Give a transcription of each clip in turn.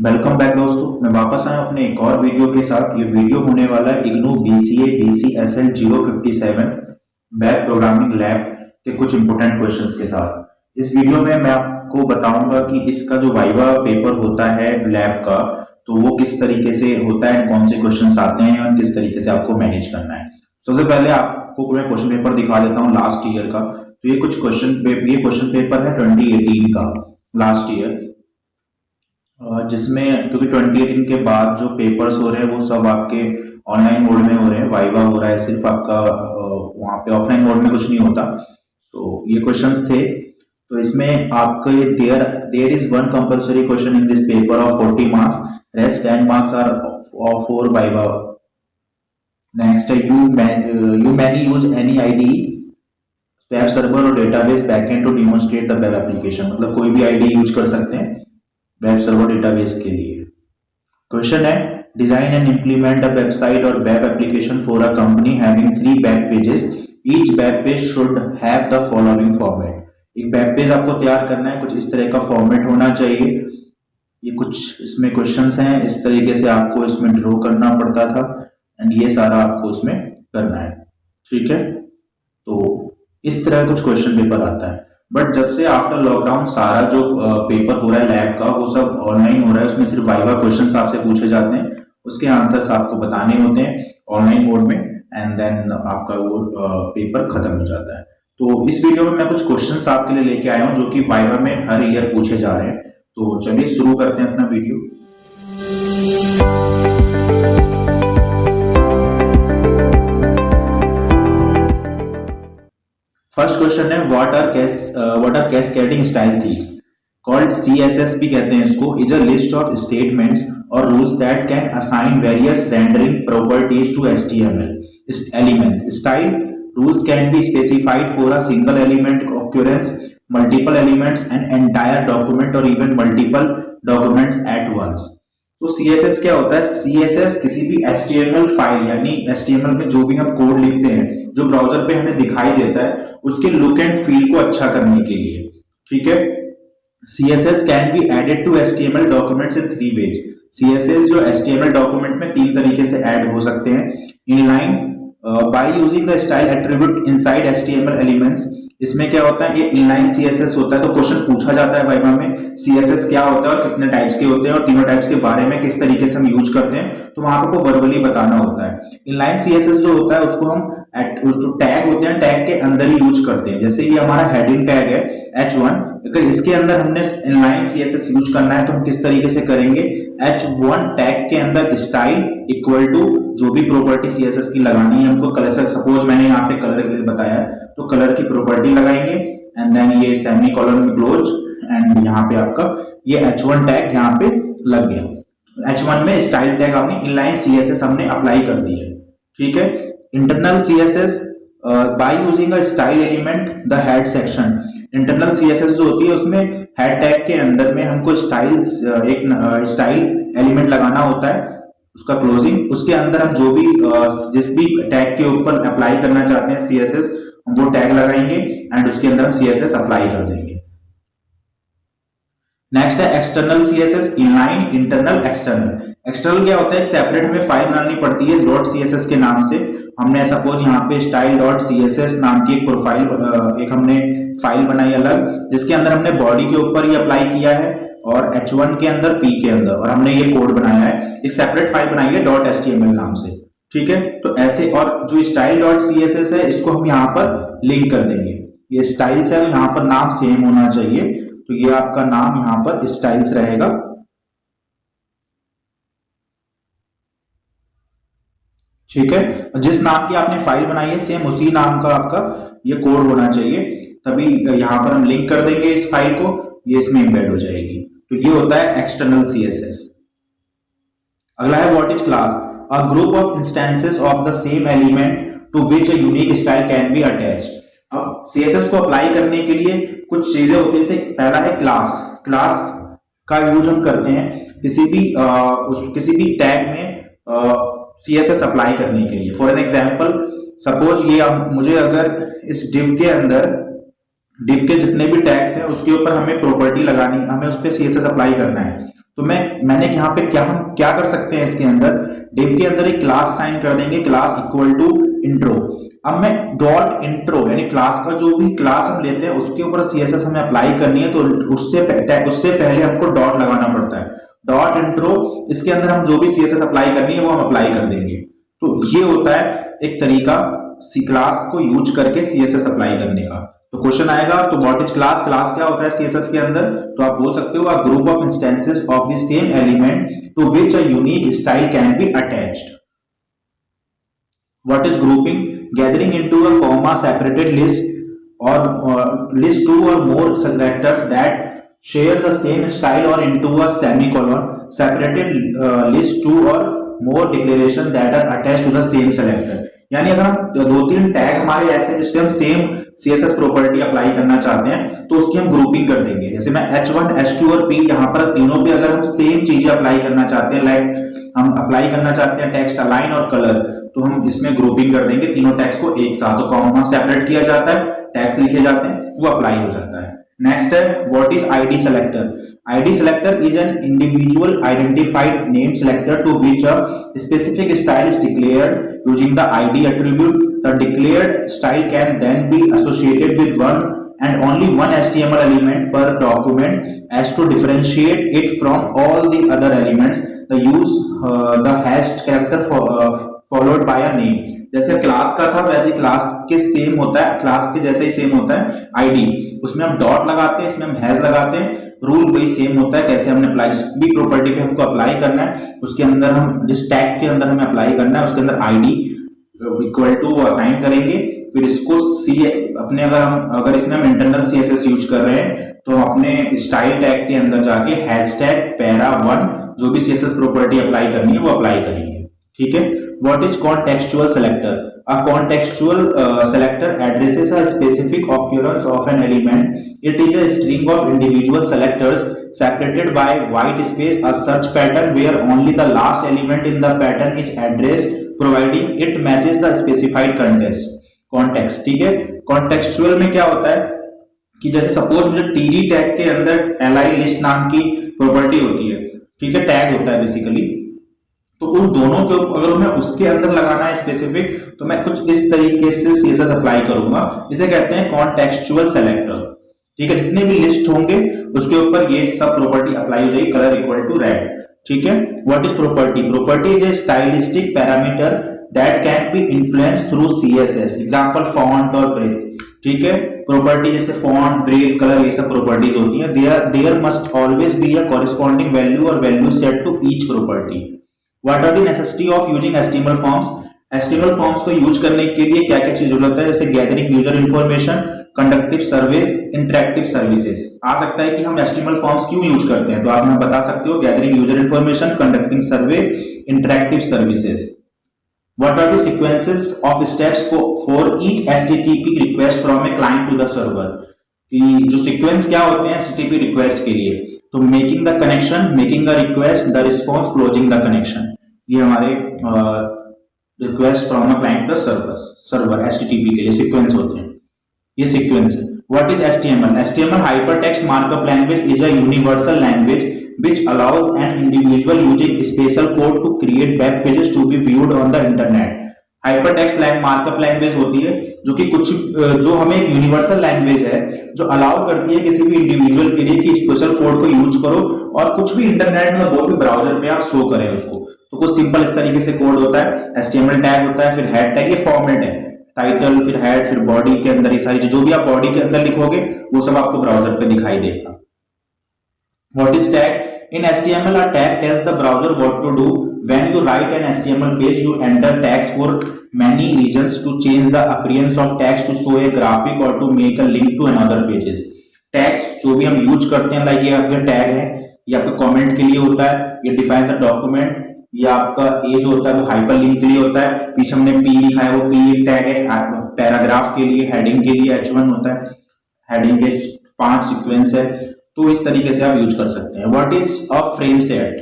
Welcome back दोस्तों, मैं वापस आया अपने एक और वीडियो के साथ। ये वीडियो होने वाला है IGNOU BCA BCSL 057 web programming lab के कुछ इंपोर्टेंट क्वेश्चंस के साथ। इस वीडियो में मैं आपको बताऊंगा कि इसका जो वाइवा पेपर होता है लैब का, तो वो किस तरीके से होता है, कौन से क्वेश्चंस आते हैं और किस तरीके से आपको मैनेज करना है। सबसे पहले आपको मैं क्वेश्चन पेपर दिखा देता हूँ लास्ट ईयर का। तो ये क्वेश्चन पेपर है 2018 का, लास्ट ईयर, जिसमें क्योंकि 2018 के बाद जो पेपर्स हो रहे हैं वो सब आपके ऑनलाइन मोड में हो रहे हैं, वाइवा हो रहा है सिर्फ आपका, वहाँ पे ऑफलाइन मोड में कुछ नहीं होता। तो ये क्वेश्चंस थे। तो इसमें आपका ये there is one compulsory question in this paper of 40 marks, rest 10 marks are for viva. Next है you many use any ID, web server और database backend to demonstrate the web application. मतलब कोई भी आईडी यूज कर सकते हैं web server database के लिए। क्वेश्चन है design and implement a website और web application for a company having 3 web pages, each web page should have the following format. एक वेब पेज आपको तैयार करना है, कुछ इस तरह का फॉर्मेट होना चाहिए। ये कुछ इसमें क्वेश्चंस हैं, इस तरीके से आपको इसमें ड्रॉ करना पड़ता था एंड ये सारा आपको इसमें करना है। ठीक है, तो इस तरह कुछ क्वेश्चन पेपर आता है। बट जब से आफ्टर लॉकडाउन सारा जो पेपर हो रहा है लैब का वो सब ऑनलाइन हो रहा है, उसमें सिर्फ वाइवा क्वेश्चंस आपसे पूछे जाते हैं, उसके आंसर्स आपको बताने होते हैं ऑनलाइन मोड में एंड देन आपका वो पेपर खत्म हो जाता है। तो इस वीडियो में मैं कुछ क्वेश्चंस आपके लिए लेके आया हूं जो कि वाइवा में हर ईयर पूछे जा रहे हैं। तो चलिए शुरू करते हैं अपना वीडियो। फर्स्ट क्वेश्चन है what are cascading style sheets, called CSS भी कहते हैं इसको, is a list of statements और rules that can assign various rendering properties to HTML elements. Style rules can be specified for a single element occurrence, multiple elements, an entire document or even multiple documents at once। तो CSS क्या होता है? CSS किसी भी HTML file यानी HTML में जो भी हम कोड लिखते हैं जो ब्राउजर पे हमें दिखाई देता है उसके लुक एंड फील को अच्छा करने के लिए। ठीक है, CSS can be added to HTML documents in 3 ways। CSS जो HTML डॉक्यूमेंट में 3 तरीके से ऐड हो सकते हैं। Inline by using the style attribute inside HTML elements. इसमें क्या होता है, ये इनलाइन CSS होता है। तो क्वेश्चन पूछा जाता है वाइवा में CSS क्या होता है और कितने टाइप्स के होते हैं और तीनों टाइप्स के बारे में किस तरीके से हम यूज करते हैं, तो वहां पर को वर्बली बताना होता है। इनलाइन CSS जो होता है उसको हम जो टैग होते हैं टैग के अंदर ही यूज करते हैं। जैसे ये हमारा हेडिंग टैग है H1, अगर इसके अंदर हमने इनलाइन CSS यूज करना है तो हम किस तरीके से करेंगे, H1 टैग के अंदर स्टाइल इक्वल टू जो भी प्रॉपर्टी CSS की लगानी है हमको, कलर से सपोज मैंने यहाँ पे कलर के लिए बताया तो कलर की प्रॉपर्टी लगाएंगे एंड देन ये सेमीकोलन में क्लोज एंड यहाँ पे आपका ये H1 टैग यहाँ पे लग गया। H1 में स्टाइल टैग आपने इनलाइन CSS हमने अप्लाई कर दी है। ठीक है, internal CSS by using a style element the head section. Internal CSS जो होती है उसमें हेड टैग के अंदर में हमको एक स्टाइल एलिमेंट लगाना होता है, उसका क्लोजिंग, उसके अंदर हम जो भी जिस भी टैग के ऊपर अप्लाई करना चाहते हैं CSS हम वो टैग लगाएंगे एंड उसके अंदर हम CSS अप्लाई कर देंगे। नेक्स्ट है external CSS, inline, internal, external. External क्या होता है, एक सेपरेट हमें फाइल बनानी पड़ती है .css के नाम से। हमने सपोज यहाँ पे style.css नाम की एक प्रोफाइल एक हमने फाइल बनाई अलग, जिसके अंदर हमने बॉडी के ऊपर ये अप्लाई किया है और H1 के अंदर P के अंदर, और हमने ये कोड बनाया है, एक सेपरेट फाइल बनाई है .html नाम से। ठीक है, तो ऐसे, और जो style.css है इसको हम यहाँ पर लिंक कर देंगे। ये स्टाइल्स है तो यहाँ पर नाम सेम होना चाहिए, तो ये आपका नाम यहाँ पर स्टाइल्स रहेगा। ठीक है, जिस नाम की आपने फाइल बनाई है सेम उसी नाम का आपका ये कोड होना चाहिए, तभी यहाँ पर हम लिंक कर देंगे इस फाइल को, ये इसमें एम्बेड हो जाएगी। तो ये होता है एक्सटर्नल CSS। अगला है what is class, a group of instances of the same element to which a unique style can be attached. अब CSS को अप्लाई करने के लिए कुछ चीजें होती है, जैसे पहला है क्लास। क्लास का यूज हम करते हैं किसी भी टैग में CSS अप्लाई करने के लिए। फॉर एन एग्जांपल सपोज ये मुझे अगर इस डिव के अंदर डिव के जितने भी टैग्स हैं उसके ऊपर हमें प्रॉपर्टी लगानी, हमें उस पर CSS अप्लाई करना है, तो मैंने यहाँ पे हम क्या कर सकते हैं, इसके अंदर div के अंदर एक क्लास साइन कर देंगे, क्लास इक्वल टू इंट्रो। अब मैं डॉट इंट्रो यानी क्लास का जो भी क्लास हम लेते हैं उसके ऊपर सीएसएस हमें अप्लाई करनी है, तो उससे पहले हमको डॉट लगाना पड़ता है, डॉट इंट्रो। इसके अंदर हम जो भी सीएसएस अप्लाई करनी है वो हम अप्लाई कर देंगे। तो ये होता है एक तरीका सी क्लास को यूज करके सीएसएस अप्लाई करने का। तो क्वेश्चन आएगा, तो व्हाट इज क्लास, क्लास क्या होता है सीएसएस के अंदर, तो आप बोल सकते हो a group of instances of the same element to which a unique style can be attached. What is grouping, gathering into a comma separated list or list two or more selectors that share the same style or into a semicolon separated list two or more declaration that are attached to the same selector। यानी अगर हम दो तीन tag हमारे ऐसे जिसपे हम same CSS property apply करना चाहते हैं तो उसकी हम ग्रुपिंग कर देंगे। जैसे मैं H1, H2 और P यहाँ पर तीनों पे अगर हम सेम चीजें अप्लाई करना चाहते हैं, लाइक हम अप्लाई करना चाहते हैं टेक्स्ट अलाइन और कलर, तो हम इसमें ग्रुपिंग कर देंगे तीनों टैग्स को एक साथ, तो कॉमा सेपरेट किया जाता है, टैग्स लिखे जाते हैं, वो अप्लाई हो जाता है। Next है what is ID selector? ID selector is an individual identified name selector to which a specific style is declared using the ID attribute. The declared style can then be associated with one and only one HTML element per document as to differentiate it from all the other elements. The use the hashed character followed by a name। जैसे class का था वैसे class के same होता है, class के जैसे ही same होता है आईडी, उसमें हम डॉट लगाते हैं, इसमें हम हैज लगाते हैं, रूल वही सेम होता है। कैसे हमने अप्लाई भी प्रॉपर्टी पे हमको अप्लाई करना है, उसके अंदर हम जिस टैग के अंदर हमें अप्लाई करना है उसके अंदर आईडी इक्वल टू असाइन करेंगे, फिर इसको सी अपने अगर इसमें हम इंटरनल सीएसएस यूज कर रहे हैं तो हम अपने स्टाइल टैग के अंदर जाके हैशटैग पैरा1 जो भी सीएसएस प्रॉपर्टी अप्लाई करनी है वो अप्लाई करेंगे। ठीक है। What is contextual selector? A contextual selector addresses a specific occurrence of an element. It is a string of individual selectors separated by white space, a search pattern where only the last element in the pattern is addressed, providing it matches the specified context। ठीक है। contextual में क्या होता है कि जैसे suppose मुझे TD tag के अंदर li लिस्ट नाम की प्रॉपर्टी होती है, ठीक है, टैग होता है बेसिकली, तो उन दोनों के अगर मैं उसके अंदर लगाना है स्पेसिफिक तो मैं कुछ इस तरीके से सीएसएस अप्लाई करूंगा, इसे कहते हैं कॉन्टेक्सचुअल सेलेक्टर। ठीक है। जितने भी लिस्ट होंगे उसके ऊपर ये सब प्रॉपर्टी अप्लाई हो जाएगी, कलर इक्वल टू रेड। ठीक है। What is property? Property is a stylistic parameter that can be influenced through CSS, example font और ब्रेथ। ठीक है। प्रॉपर्टी जैसे फॉन्ट, ब्रेथ, कलर, ये सब प्रॉपर्टीज होती हैं। There must always be a corresponding value और value set to each property. What are the necessity of using HTML forms? HTML forms को यूज करने के लिए क्या क्या चीज जरूरत है, जैसे gathering user information, conductive surveys, interactive services. आ सकता है कि हम HTML फॉर्म्स क्यों यूज करते हैं, तो आप यहाँ बता सकते हो gathering user information, conducting survey, interactive services. What are the sequences of steps for each HTTP request from a client to the server? कि जो सीक्वेंस क्या होते हैं HTTP रिक्वेस्ट के लिए, तो making the connection, making the request, the response, closing the connection, ये हमारे request from a client to server HTTP के लिए सीक्वेंस होते हैं, ये सीक्वेंस है। What is HTML? HTML hypertext markup language is a universal language which allows an individual using special code to create web pages to be viewed on the internet। Hypertext markup language होती है जो कि जो हमें एक universal language है जो allow करती है किसी भी इंडिविजुअल के लिए कि स्पेशल कोड को यूज करो और कुछ भी इंटरनेट में वो भी ब्राउजर पे आप शो करें उसको। तो कुछ सिंपल इस तरीके से कोड होता है, HTML टैग होता है, फिर हेड टैग, ये फॉर्मेट है, टाइटल, फिर हेड, फिर बॉडी के अंदर ये सारी जो भी आप बॉडी के अंदर लिखोगे वो सब आपको ब्राउजर पे दिखाई देगा। What is tag? In HTML, a tag tells the browser what to do. When you write an HTML page, you enter tags for many regions to change the appearance of tags to show a graphic or to make a link to another pages। Tags जो भी हम use करते हैं, like ये आपका tag है, ये आपका कमेंट के लिए होता है, ये डिफाइंस अ डॉक्यूमेंट, ये आपका ए जो होता है वो हाइपर लिंक के लिए होता है, पीछे हमने पी लिखा है वो पी टैग है, पैराग्राफ के लिए, हेडिंग के लिए H1 होता है, हेडिंग के 5 सीक्वेंस है, तो इस तरीके से आप यूज कर सकते हैं। What is a frameset?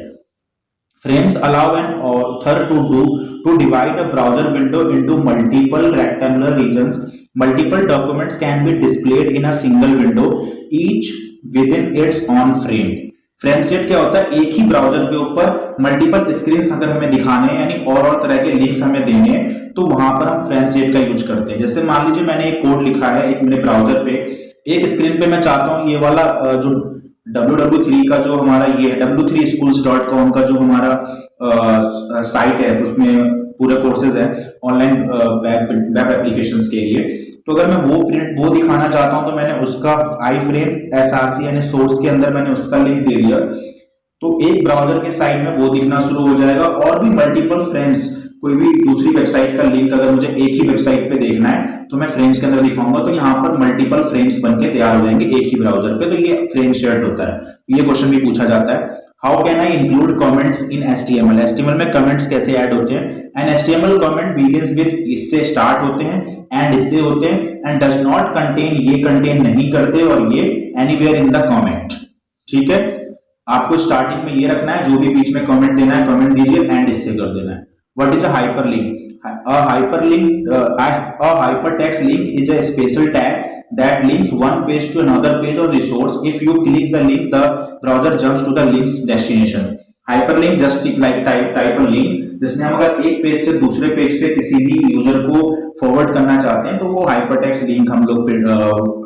Frames allow an author to divide a browser window into multiple rectangular regions. Multiple documents can be displayed in a single window, each within its own frame. Friendship क्या होता है, एक ही browser के ऊपर multiple screen अगर हमें दिखाने हैं, यानी और तरह के लिंक्स हमें देने हैं, तो वहां पर हम फ्रेंडशिप का यूज करते हैं। जैसे मान लीजिए मैंने एक कोड लिखा है एक मेरे ब्राउजर पे, एक स्क्रीन पे मैं चाहता हूं ये वाला जो www3 का जो हमारा ये w3schools.com का जो हमारा साइट है, तो उसमें पूरे कोर्सेज है ऑनलाइन वेब एप्लीकेशंस के लिए। तो अगर मैं वो दिखाना चाहता हूं, तो मैंने उसका आई फ्रेम एसआरसी यानी सोर्स के अंदर मैंने उसका लिंक दे दिया, तो एक ब्राउजर के साइड में वो दिखना शुरू हो जाएगा। और भी मल्टीपल फ्रेंड्स, कोई भी दूसरी वेबसाइट का लिंक अगर मुझे एक ही वेबसाइट पे देखना है तो मैं फ्रेंड्स के अंदर दिखाऊंगा, तो यहाँ पर मल्टीपल फ्रेंड्स बन के तैयार हो जाएंगे एक ही ब्राउजर पे। तो ये फ्रेंड शेयर्ड होता है। ये क्वेश्चन भी पूछा जाता है, how can I include comments in HTML. HTML में कमेंट्स कैसे ऐड होते हैं। And HTML comment begins with, इससे स्टार्ट होते हैं, एंड इससे होते हैं, एंड डज नॉट कंटेन, ये कंटेन नहीं करते, और ये एनीवेयर इन द कमेंट। ठीक है, आपको स्टार्टिंग में ये रखना है, जो भी बीच में कमेंट देना है कमेंट दीजिए, एंड इससे कर देना है। What is a hyperlink? A hypertext link is a special tag that links one page to another page or resource. If you click the link, the browser jumps to the link's destination. Hyperlink just like type a link, जिसमें हम अगर एक page से दूसरे page पे किसी भी user को फॉरवर्ड करना चाहते हैं, तो वो हाइपरटेक्स्ट लिंक हम लोग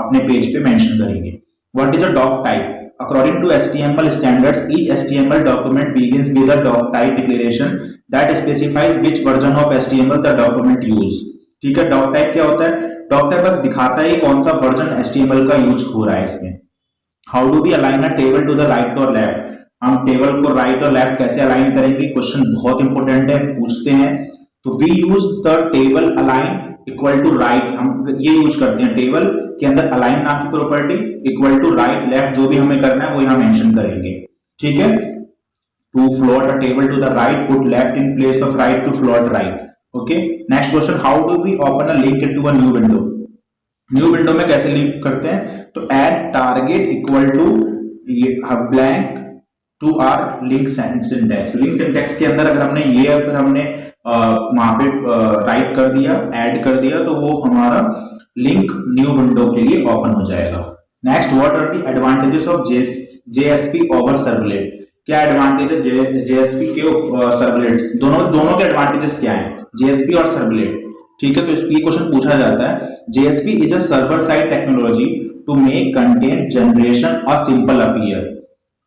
अपने पेज पे मेंशन करेंगे। What is a doc type? According to HTML standards, each HTML document begins with a doc type declaration that specifies which version of HTML the document use. ठीक है, doc type क्या होता है? doc type बस दिखाता है कौन सा वर्जन HTML का यूज हो रहा है इसमें। How do we align a table to the right or left? हम टेबल को राइट और लेफ्ट कैसे अलाइन करेंगे, क्वेश्चन बहुत इंपॉर्टेंट है, पूछते हैं। तो we use the table align equal to right, हम ये यूज करते हैं टेबल के अंदर अलाइन नाम की property equal to right left, जो भी हमें करना है वो यहां मेंशन करेंगे। ठीक है, to float a table to the right, put left in place of right to float right. Okay, next question, how do we open a link into a new window. New window में कैसे link करते हैं, तो add target equal to blank to our link syntax. Link syntax के अंदर अगर हमने वहां पे राइट कर दिया, ऐड कर दिया, तो वो हमारा लिंक न्यू विंडो के लिए ओपन हो जाएगा। Next, what are the advantages of JSP over servlet. क्या एडवांटेज है जेएसपी के सर्वलेट, दोनों के एडवांटेजेस क्या हैं, जेएसपी और सर्वलेट। ठीक है, तो इसकी क्वेश्चन पूछा जाता है। JSP is a server side technology to make content generation a simple appear.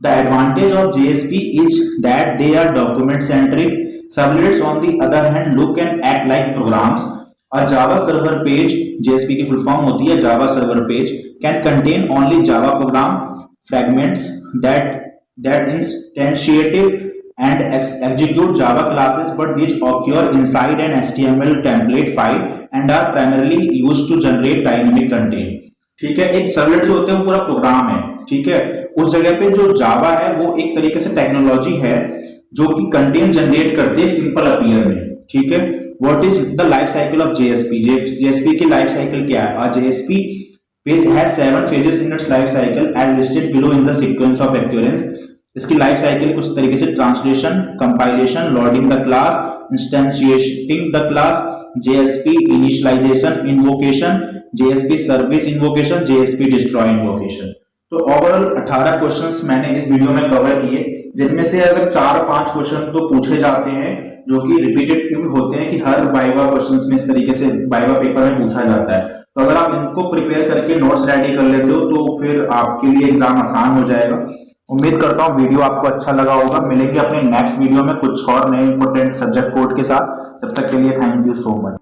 The advantage of JSP is that they are document centric. Servlets on the other hand look and act like programs. A Java server page, JSP की full form होती है Java server page, can contain only Java program fragments that instantiate and execute Java classes, but these occur inside an HTML template file and are primarily used to generate dynamic content. ठीक है, एक servlet जो होते हैं वो पूरा programme है। ठीक है, उस जगह पे जो जावा है वो एक तरीके से टेक्नोलॉजी है जो कि कंटेंट जनरेट करते हैं सिंपल अपीयर में। ठीक है, what is the life cycle of JSP. JSP की लाइफ साइकिल क्या है। JSP page has 7 phases in its life cycle as listed below in the sequence of occurrence. इसकी लाइफ साइकिल कुछ तरीके से translation, compilation, loading the class, instantiating the class, JSP initialization invocation, JSP service invocation, JSP destroy invocation. तो overall 18 questions मैंने इस video में cover किए, जिनमें से अगर 4-5 क्वेश्चन तो पूछे जाते हैं जो कि रिपीटेटिव होते हैं, कि हर वाइवा क्वेश्चंस में इस तरीके से वाइवा पेपर में पूछा जाता है। तो अगर आप इनको प्रिपेयर करके नोट्स रेडी कर लेते हो तो फिर आपके लिए एग्जाम आसान हो जाएगा। उम्मीद करता हूँ वीडियो आपको अच्छा लगा होगा। मिलेंगे अपने नेक्स्ट वीडियो में कुछ और नए इंपोर्टेंट सब्जेक्ट कोड के साथ। तब तक के लिए थैंक यू सो मच।